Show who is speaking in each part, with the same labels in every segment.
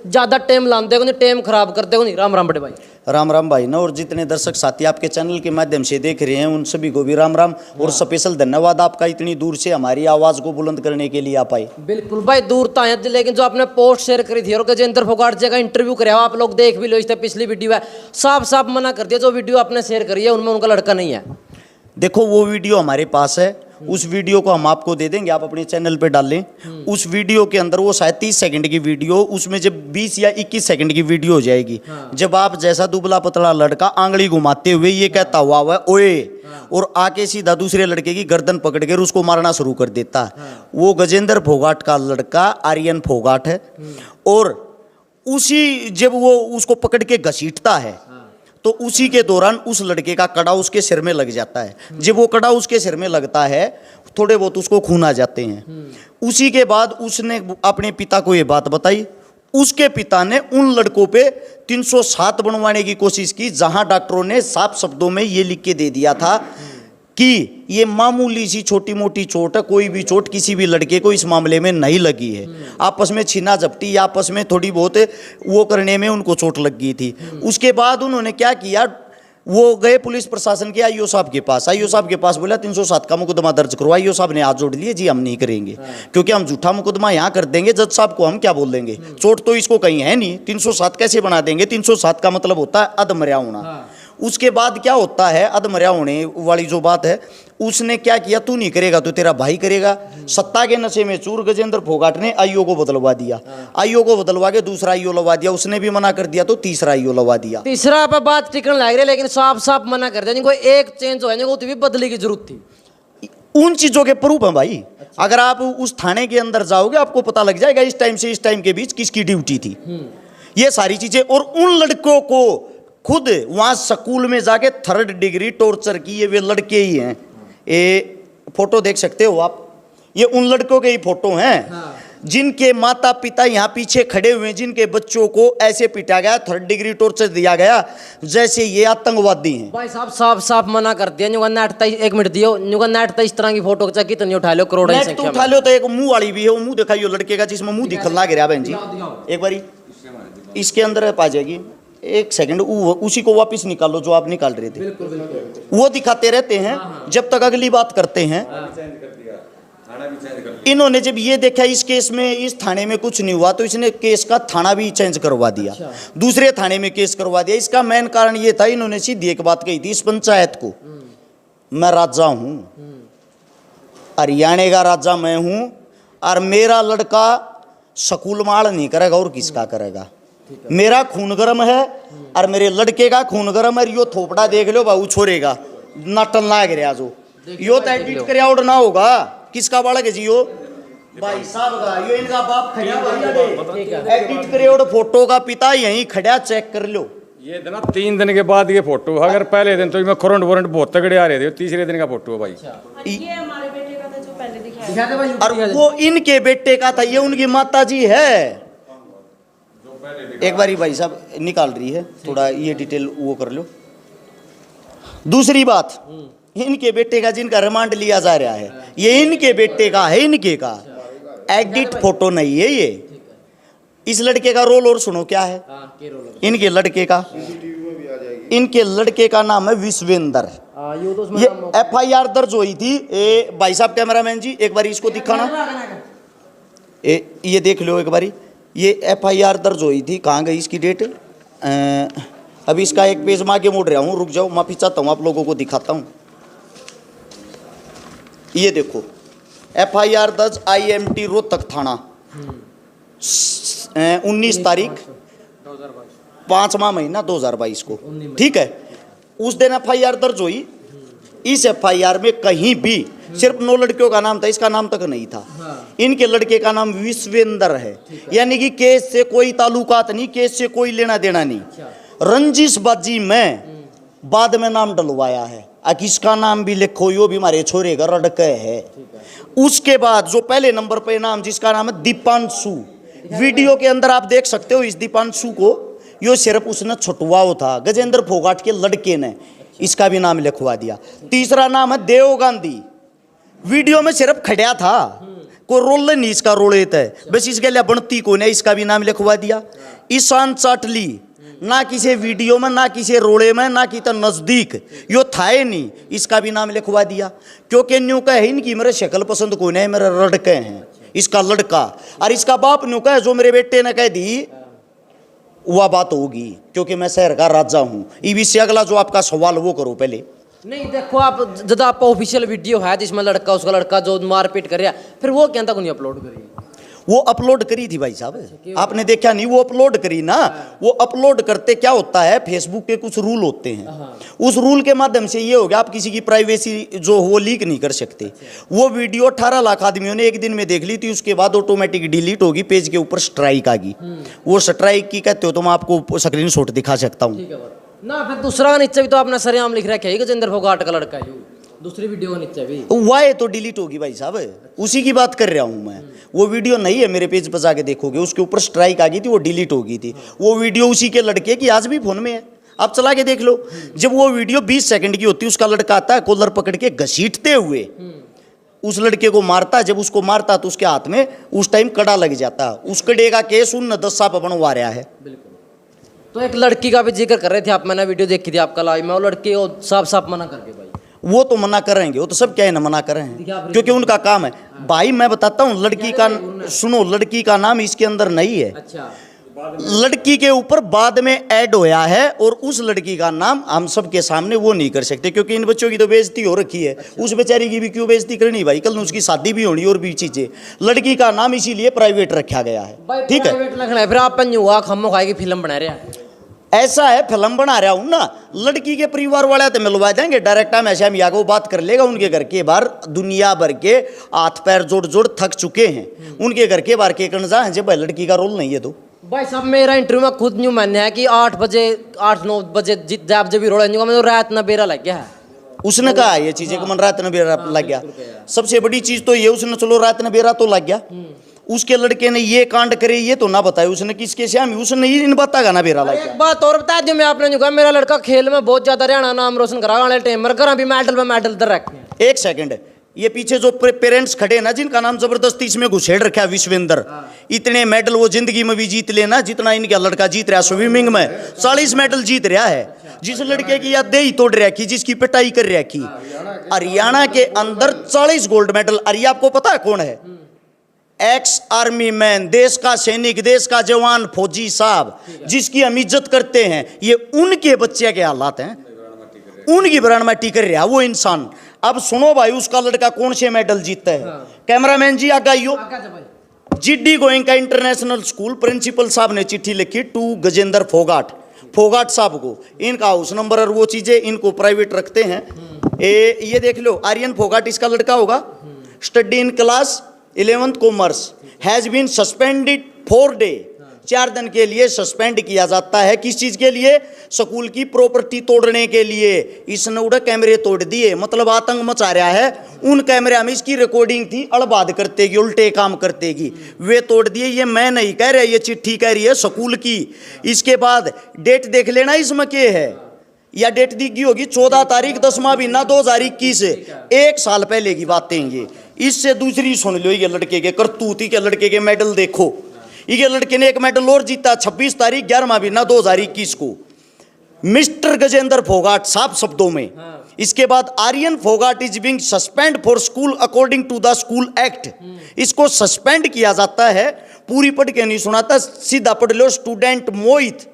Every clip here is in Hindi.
Speaker 1: ज़्यादा टाइम लाते को नहीं, टाइम खराब करते को नहीं। राम राम बड़े भाई।
Speaker 2: राम राम भाई ना, और जितने दर्शक साथी आपके चैनल के माध्यम से देख रहे हैं उन सभी को भी राम राम। और स्पेशल धन्यवाद आपका, इतनी दूर से हमारी आवाज़ को बुलंद करने के लिए आप आए।
Speaker 1: बिल्कुल भाई, दूर तो आए, लेकिन जो आपने पोस्ट शेयर करी थी और गजेंद्र फोगाट जी का इंटरव्यू कराया, आप लोग देख भी लो, इस पिछली वीडियो है, साफ साफ मना कर दिया जो वीडियो आपने शेयर करी है उनमें उनका लड़का नहीं है।
Speaker 2: देखो वो वीडियो हमारे पास है, उस वीडियो को हम आपको दे देंगे, आप अपने चैनल पे डाल लें। उस वीडियो के अंदर वो शायद 30 सेकंड की वीडियो, उसमें जब 20 या 21 सेकंड की वीडियो हो जाएगी, जब आप जैसा दुबला पतला लड़का आंगली घुमाते हुए ये कहता हुआ ओए, और आके सीधा दूसरे लड़के की गर्दन पकड़ कर उसको मारना शुरू कर देता है। वो गजेंद्र फोगाट का लड़का आर्यन फोगाट है। और उसी जब वो उसको पकड़ के घसीटता है तो उसी के दौरान उस लड़के का कड़ा उसके सिर में लग जाता है। जब वो कड़ा उसके सिर में लगता है, थोड़े बहुत उसको खून आ जाते हैं। उसी के बाद उसने अपने पिता को ये बात बताई। उसके पिता ने उन लड़कों पे 307 बनवाने की कोशिश की, जहां डॉक्टरों ने साफ शब्दों में ये लिख के दे दिया था कि ये मामूली सी छोटी मोटी चोट है, कोई भी चोट किसी भी लड़के को इस मामले में नहीं लगी है। आपस में छीना झपटी या आपस में थोड़ी बहुत वो करने में उनको चोट लग गई थी। उसके बाद उन्होंने क्या किया, वो गए पुलिस प्रशासन के आईओ साहब के पास। आईओ साहब के पास बोला 307 का मुकदमा दर्ज करो। आईओ साहब ने हाथ जोड़ लिए, जी हम नहीं करेंगे, क्योंकि हम झूठा मुकदमा यहाँ कर देंगे, जज साहब को हम क्या बोल देंगे, चोट तो इसको कहीं है नहीं, 307 कैसे बना देंगे। 307 का मतलब होता है अधमर्या होना। उसके बाद क्या होता है, अधमर्या होने वाली जो बात है, उसने क्या किया, तू नहीं करेगा तो तेरा भाई करेगा। सत्ता के नशे में चूर गजेंद्र फोगाट ने आईओ को बदलवा दिया। आईओ को बदलवा के दूसरा आईओ लगा दिया, उसने भी मना कर दिया तो तीसरा आईओ लगा दिया।
Speaker 1: तीसरा पे बात टिकन लग रही है, लेकिन साफ साफ मना कर दिया, जिनको एक चेंज हो जाएगा तो भी बदली की जरूरत थी।
Speaker 2: उन चीजों के प्रूफ है भाई। अगर आप उस थाने के अंदर जाओगे आपको पता लग जाएगा इस टाइम से इस टाइम के बीच किसकी ड्यूटी थी, ये सारी चीजें। और उन लड़कों को खुद वहां स्कूल में जाके 3rd डिग्री टॉर्चर की, ये वे लड़के ही हैं। ये फोटो देख सकते हो आप, ये उन लड़कों के ही फोटो हैं जिनके माता पिता यहाँ पीछे खड़े हुए हैं, जिनके बच्चों को ऐसे पिटा गया, 3rd डिग्री टॉर्चर दिया गया जैसे ये आतंकवादी हैं।
Speaker 1: भाई साहब साफ साफ मना कर दिया। एक मिनट दियो, नेट इस तरह की फोटो चाहिए तो नहीं उठा लो, करोड़ों की संख्या में
Speaker 2: उठा लो। तो एक मुंह वाली भी है, वो मुंह दिखाइयो लड़के का जिसमें मुंह दिखल लग रहा है बहन जी, एक बारी इसके अंदर पा जाएगी। एक सेकंड, उसी को वापस निकालो जो आप निकाल रहे थे। वो दिखाते रहते हैं जब तक अगली बात करते हैं। इन्होंने जब ये देखा इस केस में, इस थाने में कुछ नहीं हुआ, तो इसने केस का थाना भी चेंज करवा दिया, दूसरे थाने में केस करवा दिया। इसका मेन कारण ये था, इन्होंने सीधी एक बात कही थी इस पंचायत को, मैं राजा हूं, हरियाणा का राजा मैं हूं, और मेरा लड़का स्कूल माल नहीं करेगा और किसका करेगा। मेरा खून गर्म है और मेरे लड़के का खून गर्म है। यो थोपड़ा देख लो बाबू, छोड़ेगा नाटन लाग रहा जो यो तो एडिट कर और ना होगा। किसका बालक है जी यो, भाई साहब का, यो इनका बाप खड़ा एडिट करे और फोटो का पिता यहीं खड़ा, चेक कर लो।
Speaker 3: ये ना 3 दिन के बाद ये फोटो, अगर पहले दिन तो इसमें करंट वारंट बहुत तगड़े आ रहे थे, तीसरे दिन का फोटो है भाई।
Speaker 4: ये हमारे बेटे का था जो पहले दिखाया,
Speaker 2: और वो इनके बेटे का था, ये उनकी माता जी है। एक बारी भाई साहब निकाल रही है, थोड़ा ये डिटेल वो कर लो। दूसरी बात, इनके बेटे का जिनका रिमांड लिया जा रहा है, ये इनके बेटे का है, इनके का एडिट फोटो नहीं है ये। इस लड़के का रोल और सुनो क्या है, इनके लड़के का, इनके लड़के का नाम है विश्वेंद्र। ये FIR दर्ज हुई थी। भाई साहब कैमरामैन जी एक बारी इसको दिखाना, ये देख लो एक बारी। ये FIR दर्ज हुई थी, कहाँ गई इसकी डेट, अभी इसका एक पेज में आगे मोड़ रहा हूँ, रुक जाओ, माफी चाहता हूँ, आप लोगों को दिखाता हूँ। ये देखो FIR दर्ज IMT रोहतक थाना 19 तारीख 5वां महीना 2022 को, ठीक है। उस दिन FIR दर्ज हुई। इस FIR में कहीं भी सिर्फ 9 लड़कियों का नाम था, इसका नाम तक नहीं था। इनके लड़के का नाम विश्वेंद्र है, यानी कि केस से कोई ताल्लुकात नहीं, केस से कोई लेना देना नहीं। रंजिशबाजी में बाद में नाम डलवाया है, किसका नाम भी लिखो, यो भी हमारे छोरे का लड़का है। उसके बाद जो पहले नंबर पे नाम, जिसका नाम है दीपांशु, वीडियो के अंदर आप देख सकते हो इस दीपांशु को, यो सिर्फ उसने छुटवाओ था, गजेंद्र फोगाट के लड़के ने इसका भी नाम लिखवा दिया। तीसरा नाम है देव गांधी, वीडियो में सिर्फ खड़ा था, कोई रोल नहीं इसका रोलेता है, बस इसके लिए बनती को नहीं, इसका भी नाम लिखवा दिया। ईशान चाटली ना किसी वीडियो में, ना किसी रोले में, ना कि तो नजदीक यो था ही नहीं, इसका भी नाम लिखवा दिया। क्योंकि न्यू का है इनकी मेरे शक्ल पसंद कोई नहीं, मेरे लड़के हैं, इसका लड़का। और इसका बाप न्यू का है जो मेरे बेटे ने कह दी वह बात होगी, क्योंकि मैं शहर का राजा हूं। इसी से अगला जो आपका सवाल वो करो पहले।
Speaker 1: नहीं देखो आप, जब आपका ऑफिशियल वीडियो है जिसमें लड़का उसका लड़का जो मारपीट कर रहा, फिर वो क्या तक नहीं अपलोड करी?
Speaker 2: वो अपलोड करी थी भाई साहब, आपने देखा नहीं? वो अपलोड करी ना। वो अपलोड करते क्या होता है, फेसबुक के कुछ रूल होते हैं, उस रूल के माध्यम से ये हो गया आप किसी की प्राइवेसी जो हो लीक नहीं कर सकते। वो वीडियो 18 लाख आदमियों ने एक दिन में देख ली थी, उसके बाद ऑटोमेटिक डिलीट होगी, पेज के ऊपर स्ट्राइक आ गई। वो स्ट्राइक की कहते हो तो मैं आपको स्क्रीनशॉट दिखा सकता हूँ
Speaker 1: ना। फिर दूसरा नीचे भी तो आपने सरेआम लिख रखा है गजेंद्र फोगाट का लड़का है, दूसरी वीडियो का नीचे भी
Speaker 2: वाह तो डिलीट होगी भाई साहब, उसी की बात कर रहा हूं मैं। वो वीडियो नहीं है, मेरे पेज पर जाके देखोगे, उसके ऊपर स्ट्राइक आ गई थी, वो डिलीट हो गई थी। वो वीडियो उसी के लड़के की आज भी फोन में है, आप चला के देख लो। जब वो वीडियो 20 सेकंड की होती है, उसका लड़का आता है कॉलर पकड़ के घसीटते हुए उस लड़के को मारता। जब उसको मारता तो उसके हाथ में उस टाइम कड़ा लग जाता। उस कड़े का केस 19 साल बनवा रहा है।
Speaker 1: तो एक लड़की का भी जिक्र कर रहे थे आप, मैंने वीडियो देखी थी आपका लाइव में, वो लड़के को साफ साफ मना करके भाई।
Speaker 2: वो तो मना करेंगे, वो तो सब क्या है ना मना कर रहे हैं, क्योंकि उनका काम है। भाई मैं बताता हूँ, लड़की का सुनो, लड़की का नाम इसके अंदर नहीं है।
Speaker 1: अच्छा,
Speaker 2: लड़की के ऊपर बाद में ऐड होया है, और उस लड़की का नाम हम सब के सामने वो नहीं कर सकते, क्योंकि इन बच्चों की तो बेइज्जती हो रखी है। उस बेचारी की भी क्यों बेइज्जती करनी भाई, कल उसकी शादी भी होनी और भी चीजें। लड़की का नाम इसीलिए प्राइवेट रखा गया है, ठीक है।
Speaker 1: फिर आप हुआ खम्मो खाए की फिल्म बना रहे हैं,
Speaker 2: ऐसा है, फिल्म बना रहा हूं ना। लड़की के परिवार वाले तो मिलवा देंगे डायरेक्ट, हम ऐसा मियाँ को बात कर लेगा। उनके घर के बाहर दुनिया भर के हाथ पैर जोड़ जोड़ थक चुके हैं, उनके घर के बाहर के कणजा है जब भाई लड़की का रोल नहीं है। तो
Speaker 1: भाई साहब मेरा इंटरव्यू में खुद न्यू मानना है कि 8-9 बजे जब भी रोड़ा मैं तो रात ना बेरा लग गया है।
Speaker 2: उसने कहा ये चीजें कि मन रात न बेरा लग गया। सबसे बड़ी चीज तो ये, उसने चलो रात न बेरा तो लग गया, उसके लड़के ने ये कांड करे ये तो ना बताया उसने किसके श्याम, उसने ये इन बतागा ना बेरा लग गया।
Speaker 1: एक बात और बता दूं मैं आपने, जो कहा मेरा लड़का खेल में बहुत ज्यादा हरियाणा नाम रोशन करा वाले टाइम मर कर भी मेडल पे मेडल दर रखे हैं।
Speaker 2: एक सेकंड, ये पीछे जो पेरेंट्स खड़े ना जिनका नाम जबरदस्ती इसमें घुसेड़ रखा है विश्वेंद्र, इतने मेडल वो जिंदगी में भी जीत लेना जितना इनका लड़का जीत रहा। स्विमिंग में 40 मेडल जीत रहा है। जिस लड़के की याद दे तोड़ रखी, जिसकी पिटाई कर रखी, हरियाणा के अंदर 40 गोल्ड मेडल। और ये आपको पता है कौन है? एक्स आर्मी मैन, देश का सैनिक, देश का जवान, फौजी साहब, जिसकी हम इज्जत करते हैं। ये उनके बच्चे के हालात हैं, उनकी ब्रांड में टिकर रहा वो इंसान। अब सुनो भाई, उसका लड़का कौन से मेडल जीतता है? कैमरामैन जी आगाइयो। GD Goenka international school principal साहब ने चिट्ठी लिखी टू गजेंद्र फोगाट साहब को। इनका हाउस नंबर और वो चीजें इनको प्राइवेट रखते हैं। ये देख लो, आर्यन फोगाट इसका लड़का होगा। Study in class 11th commerce has been suspended 4 day, 4 दिन के लिए सस्पेंड किया जाता है। किस चीज के लिए? स्कूल की प्रॉपर्टी तोड़ने के लिए। इसने उड़े कैमरे तोड़ दिए, मतलब आतंक मचा रहा है। उन कैमरे में इसकी रिकॉर्डिंग थी, अड़बाद करतेगी, उल्टे काम करतेगी, वे तोड़ दिए। ये मैं नहीं कह रहा, ये चिट्ठी कह रही है स्कूल की। इसके बाद डेट देख लेना इसमें क्या है, या डेट दी गई होगी 14 तारीख 10वां महीना 2021, 1 साल पहले की बातें ये। इससे दूसरी सुन लो, ये लड़के के करतूती के लड़के के मेडल देखो। ये लड़के ने एक मेडल और जीता 26 तारीख 11वां महीना 2021 को, मिस्टर गजेंद्र फोगाट साफ शब्दों में। इसके बाद Aryan Phogat is being suspend for school according to the school act. इसको सस्पेंड किया जाता है, पूरी पढ़ के नहीं सुनाता, सीधा पढ़ लो। स्टूडेंट मोहित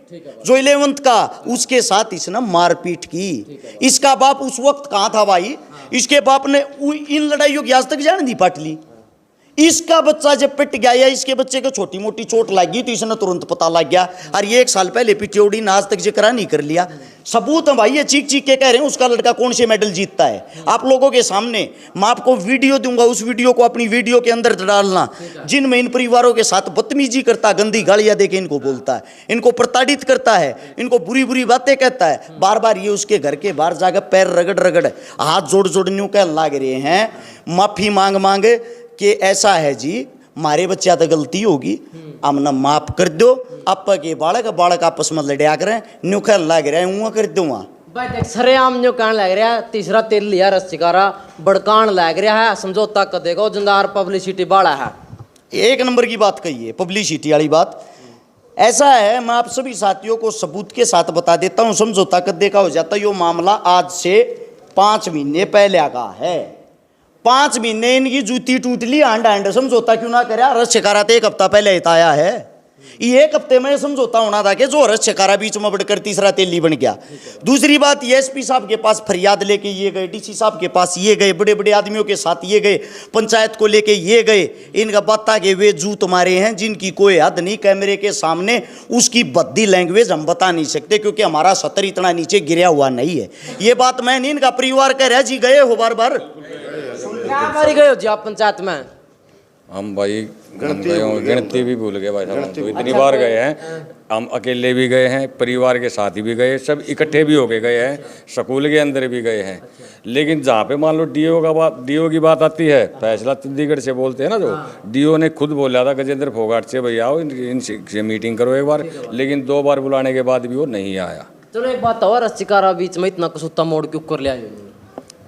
Speaker 2: जो 11th का, उसके साथ इसने मारपीट की। इसका बाप उस वक्त कहां था भाई? इसके बाप ने इन लड़ाइयों की आज तक जान दी पाटली। इसका बच्चा जब पिट गया या इसके बच्चे को छोटी मोटी चोट लग गई तो इसने तुरंत पता लग गया। और ये 1 साल पहले पिटियोड़ी ने आज तक जिक्र नहीं कर लिया। सबूत है भाई, ये चीख चीख के कह रहे हैं उसका लड़का कौन से मेडल जीतता है। आप लोगों के सामने मैं आपको वीडियो दूंगा, उस वीडियो को अपनी वीडियो के अंदर डालना, जिनमें इन परिवारों के साथ बदतमीजी करता, गंदी गालियां देके इनको बोलता है, इनको प्रताड़ित करता है, इनको बुरी बुरी बातें कहता है। बार बार ये उसके घर के बाहर जाकर पैर रगड़ रगड़ हाथ जोड़ जोड़ न्यू कह लाग रहे हैं, माफी मांग मांग कि ऐसा है जी, मारे बच्चा तो गलती होगी, हमने माफ कर दो। आप के बालक आपस में लड़िया करें, न्यूखल लग रहे हैं कर दूंगा।
Speaker 1: भाई देख सरेआम जो कहने लग रहा है तीसरा तेल लिया रस्सिकारा बड़कान लग रहा है समझौता कर देगा जंदार पब्लिसिटी बाड़ा है।
Speaker 2: एक नंबर की बात कही है, पब्लिसिटी वाली बात। ऐसा है, मैं आप सभी साथियों को सबूत के साथ बता देता हूं, समझौता कर देखा हो जाता। यो मामला आज से 5 महीने पहले का है। 5 महीने इनकी जूती टूट ली, आंड समझौता क्यों ना करे। रस शिकारा तो 1 हफ्ता पहले हिताया है। ये 1 हफ्ते में समझौता होना था कि जो रस शिकारा बीच में बढ़कर तीसरा तेली बन गया। दूसरी बात, एसपी साहब के पास फरियाद लेके ये गए, डीसी साहब के पास ये गए, बड़े बड़े आदमियों के साथ ये गए, पंचायत को लेके ये गए। इनका बता के वे जूत मारे हैं जिनकी कोई हद नहीं। कैमरे के सामने उसकी बद्दी लैंग्वेज हम बता नहीं सकते क्योंकि हमारा सतर इतना नीचे गिरा हुआ नहीं है। ये बात मैं नहीं, इनका परिवार कह रहा है जी गए हो बार बार।
Speaker 1: क्या मारी गए हो जी आप पंचायत में?
Speaker 3: हम भाई गिनती भी भूल गए भाई साहब, तो इतनी बार गए हैं। हम अकेले भी गए हैं, परिवार के साथ भी गए, सब इकट्ठे भी होके गए हैं, स्कूल के अंदर भी गए हैं। लेकिन जहाँ पे मान लो डीओ की बात आती है, फैसला चंडीगढ़ से बोलते हैं ना, जो डीओ ने खुद बोला था गजेंद्र फोगाट से भैया आओ इनसे मीटिंग करो एक बार, लेकिन 2 बार बुलाने के बाद भी वो नहीं आया।
Speaker 1: चलो एक बात और, रस्सिकारा बीच में इतना कसूता मोड़ क्यों कर लिया?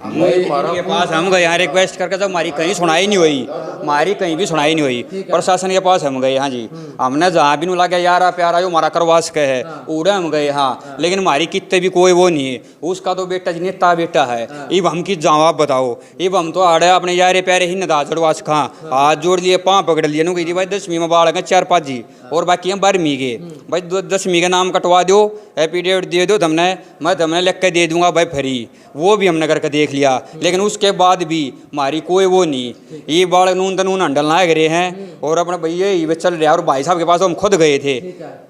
Speaker 5: के पास हम गए यहाँ रिक्वेस्ट करके, जब हमारी कहीं सुनाई नहीं हुई, हमारी कहीं भी सुनाई नहीं हुई, प्रशासन के पास हम गए। हाँ जी, हमने जहाँ भी लगा यारा प्यारा जो हमारा करवा सके है उड़े हम गए। हाँ, लेकिन हमारी कितने भी कोई वो नहीं है। उसका तो बेटा जिनेता बेटा है, इब हम की जवाब बताओ। इब हम तो आड़े अपने यारे प्यारे ही नदा चढ़वा सका, हाथ जोड़ लिए, पाँव पकड़ लिए, नु भाई 10वीं में बाढ़ गए 4-5 जी, और बाकी हम 12वीं के भाई 10वीं का नाम कटवा दो, एफिडेविट दे दो, मैं लिख के दे दूंगा भाई फ्री। वो भी हमने करके देख लिया, लेकिन उसके बाद भी हमारी कोई वो नहीं। ये बाढ़ नून हंडल ना गिरे हैं और अपने भैया ये चल रहा है। और भाई साहब के पास हम खुद गए थे,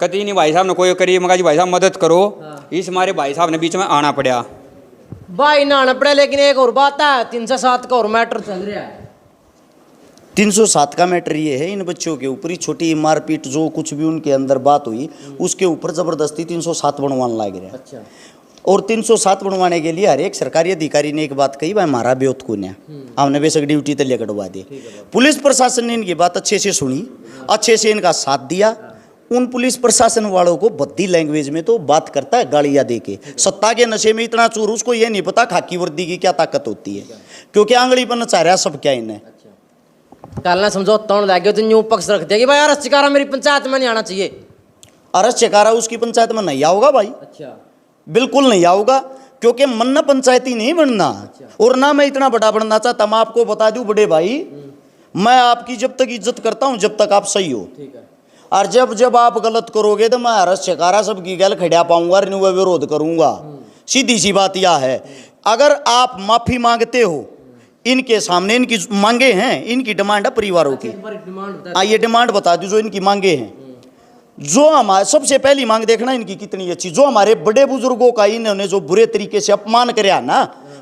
Speaker 5: कभी नहीं भाई साहब ने कोई करी, मगर जी भाई साहब मदद करो। इस हमारे भाई साहब ने बीच में आना पड़ा।
Speaker 1: भाई ना आना पड़ा, लेकिन एक और बात है, 307 का और मैटर चल रहा है।
Speaker 2: 307 का मैटर ये है, इन बच्चों के ऊपर ही छोटी मारपीट जो कुछ भी उनके अंदर बात हुई उसके ऊपर जबरदस्ती 307 बनवाने लग रहे हैं।
Speaker 1: अच्छा।
Speaker 2: और 307 बनवाने के लिए हर एक सरकारी अधिकारी ने एक बात कही, भाई हमारा ब्योत कौन है, हमने बेशक ड्यूटी तले कटवा दी। पुलिस प्रशासन ने इनकी बात अच्छे से सुनी, अच्छे से इनका साथ दिया। उन पुलिस प्रशासन वालों को बद्दी लैंग्वेज में तो बात करता है गालियां दे के। सत्ता के नशे में इतना चूर, उसको ये नहीं पता खाकी वर्दी की क्या ताकत होती है, क्योंकि आंगली पर नचा रहा सब क्या इन्हें।
Speaker 1: कल ना समझौता होने लग गया तो न्यू पक्ष रख दिया कि भाई रस्सिकारा मेरी पंचायत में नहीं आना चाहिए।
Speaker 2: रस्सिकारा उसकी पंचायत में नहीं आऊगा भाई,
Speaker 1: अच्छा,
Speaker 2: बिल्कुल नहीं आऊगा, क्योंकि मन पंचायती नहीं बनना और ना मैं इतना बड़ा बनना चाहता। मैं आपको बता दूं बड़े भाई, मैं आपकी जब तक इज्जत करता हूं जब तक आप सही हो, और जब आप गलत करोगे तो मैं रस्सिकारा सबकी गल खड़ा पाऊंगा, विरोध करूंगा। सीधी सी बात यह है, अगर आप माफी मांगते हो इनके सामने, इनकी मांगे हैं, इनकी डिमांड है परिवारों की। ये डिमांड बता दूं जो इनकी मांगे हैं। जो हमारे सबसे पहली मांग देखना इनकी कितनी अच्छी, जो हमारे बड़े बुजुर्गों का इन्होंने जो बुरे तरीके से अपमान कराया ना,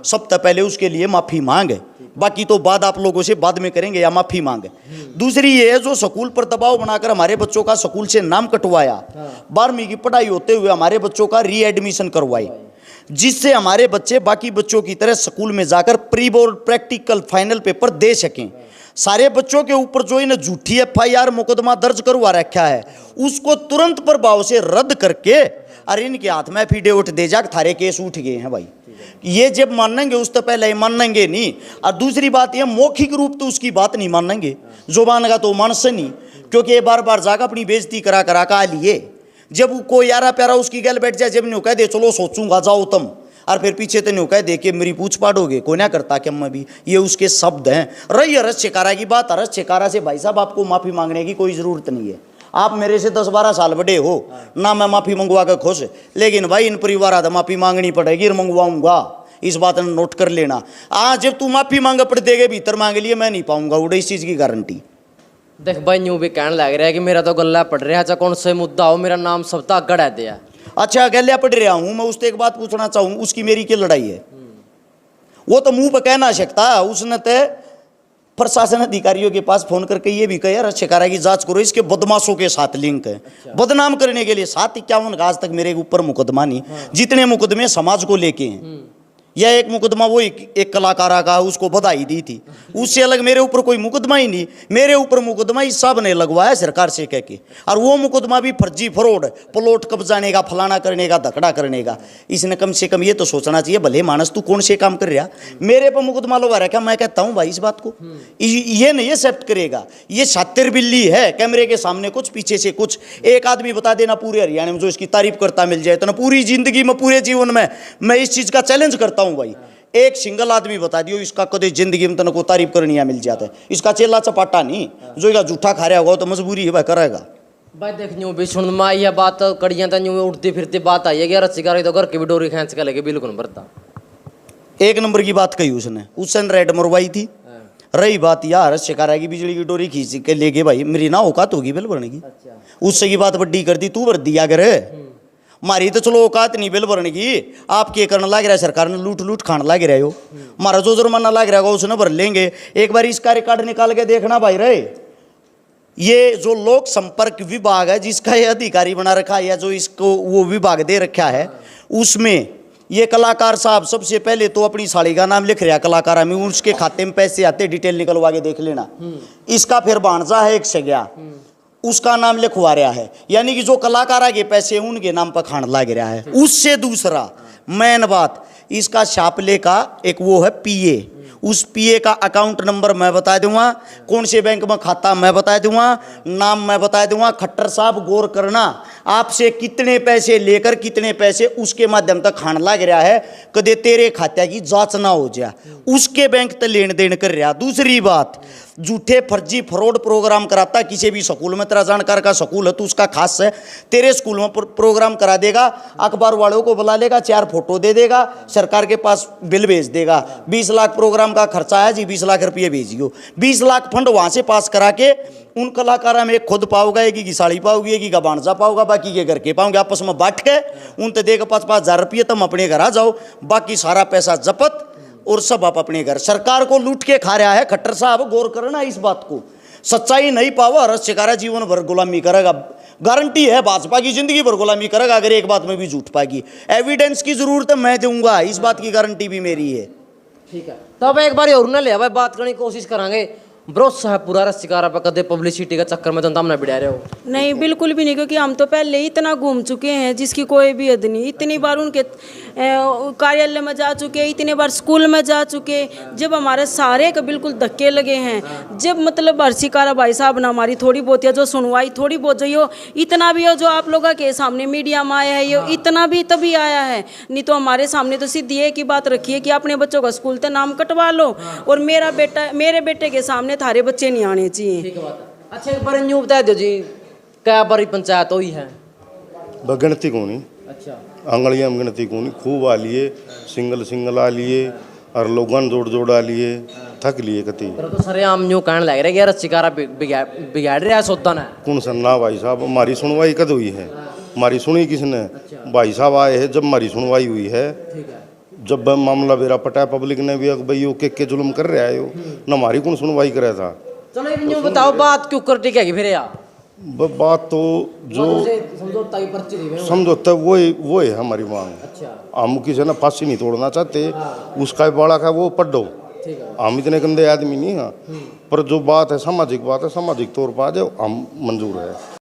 Speaker 2: सबसे पहले उसके लिए माफी मांगे। बाकी तो बात आप लोगों से बाद में करेंगे, या माफी मांगे। दूसरी ये है, जो स्कूल पर दबाव बनाकर हमारे बच्चों का स्कूल से नाम कटवाया, 12वीं की पढ़ाई होते हुए हमारे बच्चों का रीएडमिशन करवाई, जिससे हमारे बच्चे बाकी बच्चों की तरह स्कूल में जाकर pre board practical final paper दे सकें। सारे बच्चों के ऊपर जो इन्हें झूठी FIR मुकदमा दर्ज करवा रखा है, उसको तुरंत प्रभाव से रद्द करके, अरे इनके हाथ में एफिडेविट दे जा, थारे केस उठ गए हैं भाई। ये जब मानेंगे उस तो पहले मानेंगे नहीं। और दूसरी बात ये, मौखिक रूप तो उसकी बात नहीं मानेंगे, जुबान का तो मानस नहीं, क्योंकि ये बार बार जाकर अपनी बेइज्जती करा करा लिए। जब कोई यारा प्यारा उसकी गल बैठ जाए, जब नहीं कह दे चलो सोचूंगा जाओ तुम, और फिर पीछे तो नहीं कह दे के मेरी पूछ पाड़ोगे, कोई ना करता कि मैं भी, ये उसके शब्द हैं। रही रस्सिकारा की बात, रस्सिकारा से भाई साहब आपको माफ़ी मांगने की कोई ज़रूरत नहीं है। आप मेरे से 10-12 साल बड़े हो ना, मैं माफ़ी मंगवा कर खुश, लेकिन भाई इन परिवार आधा माफ़ी मांगनी पड़ेगी और मंगवाऊंगा, इस बात ने नोट कर लेना। जब तू माफ़ी मांग पड़ देगे भीतर मांग लिए, मैं नहीं पाऊंगा उड़े, इस चीज़ की गारंटी।
Speaker 1: देख भाई न्यू भी कहने लग रहा है कि मेरा तो गला पड़ रहा है, चाहे कौन सा मुद्दा हो, मेरा नाम सब तक गड़ा दिया।
Speaker 2: अच्छा गलिया पढ़ रहा हूं मैं, उससे एक बात पूछना चाहूँ, उसकी मेरी क्या लड़ाई है? वो तो मुंह पर कह ना सकता, उसने तो प्रशासन अधिकारियों के पास फोन करके ये भी कहा रस्सिकारा की जांच करो, इसके बदमाशों के साथ लिंक है। अच्छा। बदनाम करने के लिए 751 आज तक मेरे ऊपर मुकदमा नहीं। जितने मुकदमे समाज को लेके हैं, यह एक मुकदमा वो एक कलाकारा का उसको बधाई दी थी, उससे अलग मेरे ऊपर कोई मुकदमा ही नहीं। मेरे ऊपर मुकदमा इस सब ने लगवाया सरकार से कह के, और वो मुकदमा भी फर्जी फ्रॉड, प्लॉट कब्जाने का, फलाना करने का, धकड़ा करने का। इसने कम से कम ये तो सोचना चाहिए, भले मानस तू कौन से काम कर रहा, मेरे पर मुकदमा लगा रखा। मैं कहता हूँ भाई इस बात को ये नहीं एक्सेप्ट करेगा। ये शातिर बिल्ली है, कैमरे के सामने कुछ, पीछे से कुछ। एक आदमी बता देना पूरे हरियाणा में जो इसकी तारीफ करता मिल जाए तो ना, पूरी जिंदगी में, पूरे जीवन में मैं इस चीज का चैलेंज करता हूं भाई। एक सिंगल आदमी बता दियो इसका कदे जिंदगी में को तारीफ करनी मिल जाता है। इसका चेला चपाटा नहीं, जो इसका जूठा खा रहा होगा तो मजबूरी है भाई करेगा।
Speaker 1: भाई देख न्यू भी सुन में यह बात कड़ियां तो न्यू उड़ती फिरती बात आई है कि रस्सी तो घर की भी डोरी खींच के लेके बिल्कुल भरता।
Speaker 2: एक नंबर की बात कही उसने, उसने रेड मरवाई थी। रही बात यार शिकारा की बिजली की डोरी खींच के लेके, भाई मेरी ना औकात होगी बिल भरने की, उससे की बात बड्डी कर दी, तू भर दिया करे। मारी तो चलो औकात नहीं बिल भरने की, आप क्या करने लग रहा है, सरकार ने लूट लूट खाने लग रहे हो। हमारा जो जुर्माना लग रहा होगा उसने भर लेंगे। एक बार इसका रिकॉर्ड निकाल के देखना भाई रे, ये जो लोक संपर्क विभाग है जिसका ये अधिकारी बना रखा है, या जो इसको वो विभाग दे रखा है, उसमें ये कलाकार साहब सबसे पहले तो अपनी साड़ी का नाम लिख रहा कलाकार में, उसके खाते में पैसे आते, डिटेल निकलवा के देख लेना। इसका फिर भांजा है एक सगया, उसका नाम लिखवा रहा है, यानी कि जो कलाकारा के पैसे उनके नाम पर खान लग रहा है। उससे दूसरा मेन बात, इसका छापले का एक वो है पीए, उस पीए का अकाउंट नंबर मैं बता दूंगा, कौन से बैंक में खाता मैं बता दूंगा, नाम मैं बता दूंगा। खट्टर साहब गौर करना, आपसे कितने पैसे लेकर कितने पैसे उसके माध्यम तक खान लग रहा है, कदे तेरे खाते की जांच ना हो जाए, उसके बैंक तक लेन देन कर रहा। दूसरी बात, झूठे फर्जी फ्रॉड प्रोग्राम कराता, किसी भी स्कूल में तेरा जानकार का स्कूल है तो उसका खास है, तेरे स्कूल में प्रोग्राम करा देगा, अखबार वालों को बुला लेगा, 4 फोटो दे देगा, सरकार के पास बिल भेज देगा, 20 लाख प्रोग्राम का खर्चा है जी, 20 लाख रुपये भेजियो। 20 लाख फंड वहाँ से पास करा के उन कलाकारा में खुद पाओगा, एक की साड़ी पाओगी, एक का बाणजा पाओगा, बाकी के घर के पाओगे, आपस में बांट के उन तो देगा 5-5 हज़ार रुपये, तुम अपने घर आ जाओ, बाकी सारा पैसा जपत और सब आप अपने घर। सरकार को लूट के खा रहा है खट्टर साहब, गौर करना इस बात को। सच्चाई नहीं पावा रस शिकारा जीवन भर गुलामी करेगा, गारंटी है भाजपा की जिंदगी भर गुलामी करेगा अगर एक बात में भी झूठ पाएगी। एविडेंस की जरूरत मैं दूंगा, इस बात की गारंटी भी मेरी है।
Speaker 1: ठीक है, तब एक बार और ना ले भाई बात करने की कोशिश करांगे। भरोसा है पूरा रस्सिकारा पर, कदे पब्लिसिटी का चक्कर में तो हम ना बिड़ा रहे हो?
Speaker 4: नहीं बिल्कुल भी नहीं, क्योंकि हम तो पहले ही इतना घूम चुके हैं जिसकी कोई भी हद नहीं। इतनी बार उनके कार्यालय में जा चुके, इतने बार स्कूल में जा चुके, जब हमारे सारे के बिल्कुल धक्के लगे हैं। जब मतलब रस्सिकारा भाई साहब ने हमारी थोड़ी बहुत या जो सुनवाई थोड़ी बहुत जो यो इतना भी हो जो आप लोगों के सामने मीडिया में आया है, ये इतना भी तभी आया है, नहीं तो हमारे सामने तो सीधी एक ही बात रखी है कि अपने बच्चों का स्कूल से नाम कटवा लो, और मेरे बेटे के सामने थारे बच्चे नहीं आने चाहिए।
Speaker 1: ठीक है बात है। अच्छा एक बार न्यू बता दो जी, क्या बारी पंचायत हुई है?
Speaker 6: गिनती को नहीं,
Speaker 1: अच्छा
Speaker 6: आंगड़ियाँ में गिनती को नहीं, खूब आ लिए, सिंगल आ लिए, और लोगन जोड़ आ लिए, थक लिए कति।
Speaker 1: तो सर आम न्यू कहने लग रहे कि रस्सिकारा बिगाड़ रहा है सोता ना
Speaker 6: कौन सन्ना भाई साहब, हमारी सुनवाई कद हुई है? हमारी सुनी किसने? भाई साहब आए हैं जब हमारी सुनवाई हुई है, जब मामला बेरा पटा पब्लिक ने भी भाई यो के जुल्म कर रहा है, न हमारी कौन सुनवाई करे था।
Speaker 1: चलो एक न्यू बताओ बात क्यों कर टिकेगी फिर यार?
Speaker 6: बात तो जो
Speaker 1: समझौता की पर्ची दी हुई
Speaker 6: समझौता वो है हमारी मांग।
Speaker 1: अच्छा
Speaker 6: हम किसी ने फांसी नहीं तोड़ना चाहते, उसका बड़ा का वो पढ़ो, हम इतने गंदे आदमी नहीं हैं, पर जो बात है सामाजिक बात है, सामाजिक तौर पर आ जाओ हम मंजूर है।